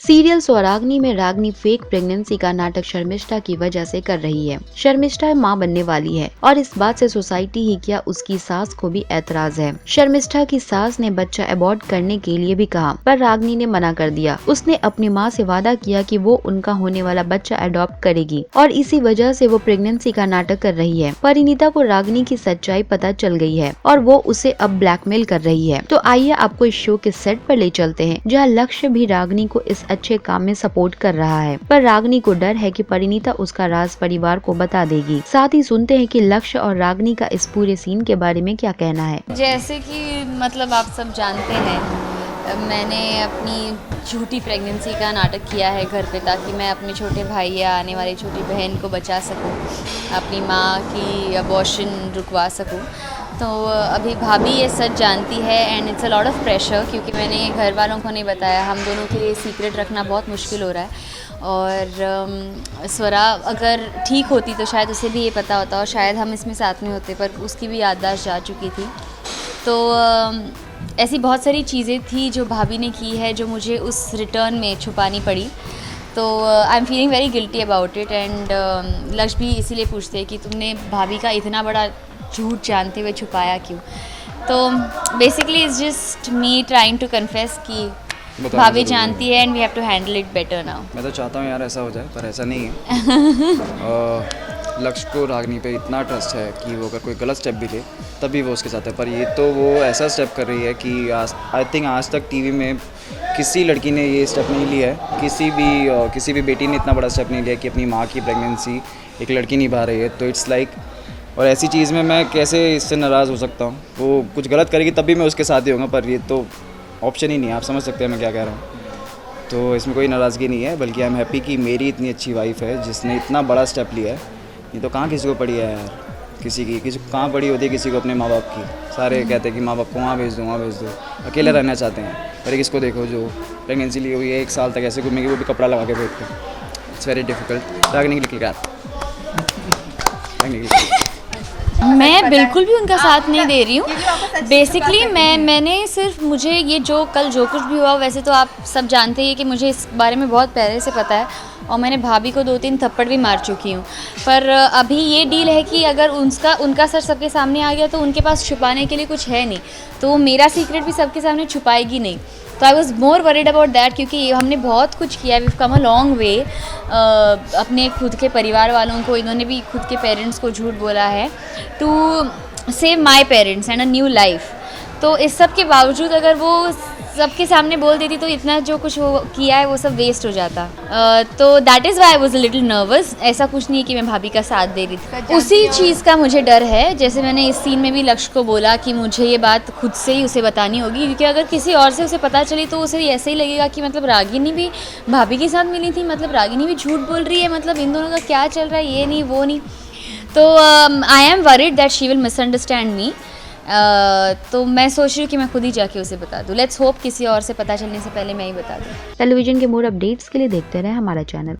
Serial स्वराग्नि में रागनी fake pregnancy का नाटक शर्मिष्ठा की वजह से कर रही है। शर्मिष्ठा मां बनने वाली है और इस बात से सोसाइटी ही क्या उसकी सास को भी ऐतराज है। शर्मिष्ठा की सास ने बच्चा अबॉर्ट करने के लिए भी कहा, पर रागनी ने मना कर दिया। उसने अपनी मां से वादा किया कि वो उनका होने वाला बच्चा अडॉप्ट करेगी और इसी वजह से वो प्रेगनेंसी का नाटक कर रही है। परिणीता को रागनी की सच्चाई पता चल गई है और वो उसे अब ब्लैकमेल कर रही है। तो आइए आपको इस शो के सेट पर ले चलते हैं, जहाँ लक्ष्य भी रागनी को इस अच्छे काम में सपोर्ट कर रहा है, पर रागनी को डर है कि परिणीता उसका राज परिवार को बता देगी। साथ ही सुनते हैं कि लक्ष्य और रागनी का इस पूरे सीन के बारे में क्या कहना है। जैसे कि मतलब आप सब जानते हैं, मैंने अपनी झूठी प्रेगनेंसी का नाटक किया है घर पे, ताकि मैं अपने छोटे भाई या आने वाली छोटी बहन को बचा सकूं, अपनी माँ की अबॉर्शन रुकवा सकूं। तो अभी भाभी ये सच जानती है and it's a lot of pressure, क्योंकि मैंने घर वालों को नहीं बताया। हम दोनों के लिए सीक्रेट रखना बहुत मुश्किल हो रहा है। और स्वरा अगर ठीक होती तो शायद उसे भी ये पता होता और शायद हम इसमें साथ में होते, पर उसकी भी याददाश्त जा चुकी थी। तो ऐसी बहुत सारी चीज़ें थी जो भाभी ने की है, जो मुझे उस रिटर्न में छुपानी पड़ी। तो I am feeling very guilty about it. And लक्ष्य भी इसीलिए पूछते हैं कि तुमने भाभी का इतना बड़ा झूठ जानते हुए छुपाया क्यों। तो basically it's just me trying to confess कि भाभी जानती है and we have to handle it better now. मैं तो चाहता हूँ यार ऐसा हो जाए, पर ऐसा नहीं है। लक्ष्य को रागनी पे इतना ट्रस्ट है कि वो अगर कोई गलत स्टेप भी ले तब भी वो उसके साथ है, पर ये तो वो ऐसा स्टेप कर रही है कि आई थिंक आज तक टीवी में किसी लड़की ने ये स्टेप नहीं लिया है। किसी भी बेटी ने इतना बड़ा स्टेप नहीं लिया कि अपनी माँ की प्रेगनेंसी एक लड़की निभा रही है। तो इट्स लाइक और ऐसी चीज़ में मैं कैसे इससे नाराज़ हो सकता हूँ। वो कुछ गलत करेगी तब भी मैं उसके साथ ही होऊंगा, पर ये तो ऑप्शन ही नहीं है। आप समझ सकते हैं मैं क्या कह रहा हूँ। तो इसमें कोई नाराज़गी नहीं है, बल्कि आई एम हैप्पी कि मेरी इतनी अच्छी वाइफ है जिसने इतना बड़ा स्टेप लिया है। ये तो कहाँ किसी को पड़ी है यार, किसी को कहाँ पड़ी होती है किसी को अपने माँ बाप की। सारे कहते हैं कि माँ बाप को वहाँ भेज दो, अकेले रहना चाहते हैं। पर किसको देखो जो प्रेगनेंसी ली हुई है 1 साल तक ऐसे घूमेगी, वो भी कपड़ा लगा के भेज के। It's very difficult. रागनी के लिए मैं बिल्कुल भी उनका साथ नहीं दे रही हूँ। बेसिकली मैंने सिर्फ मुझे ये जो कल जो कुछ भी हुआ, वैसे तो आप सब जानते ही कि मुझे इस बारे में बहुत पहले से पता है और मैंने भाभी को 2-3 थप्पड़ भी मार चुकी हूँ। पर अभी ये डील है कि अगर उनका सर सबके सामने आ गया तो उनके पास छुपाने के लिए कुछ है नहीं, तो वो मेरा सीक्रेट भी सबके सामने छुपाएगी नहीं। तो I was more worried about that, क्योंकि हमने बहुत कुछ किया, we come a long way. अपने खुद के परिवार वालों को, इन्होंने भी खुद के पेरेंट्स को झूठ बोला है to save my parents and a new life. तो इस सब के बावजूद अगर वो सबके सामने बोल देती तो इतना जो कुछ वो किया है वो सब वेस्ट हो जाता। तो that is why I was a little nervous. ऐसा कुछ नहीं कि मैं भाभी का साथ दे रही थी, उसी चीज़ का मुझे डर है। जैसे मैंने इस सीन में भी लक्ष्य को बोला कि मुझे ये बात खुद से ही उसे बतानी होगी, क्योंकि अगर किसी और से उसे पता चली तो उसे ऐसे ही लगेगा कि मतलब रागिनी भी भाभी के साथ मिली थी, मतलब रागिनी भी झूठ बोल रही है, मतलब इन दोनों का क्या चल रहा है, ये नहीं वो नहीं। तो I am worried that she will misunderstand मी। तो मैं सोच रही हूँ कि मैं खुद ही जाके उसे बता दूँ। लेट्स होप किसी और से पता चलने से पहले मैं ही बता दूँ। टेलीविजन के मोर अपडेट्स के लिए देखते रहे हमारा चैनल।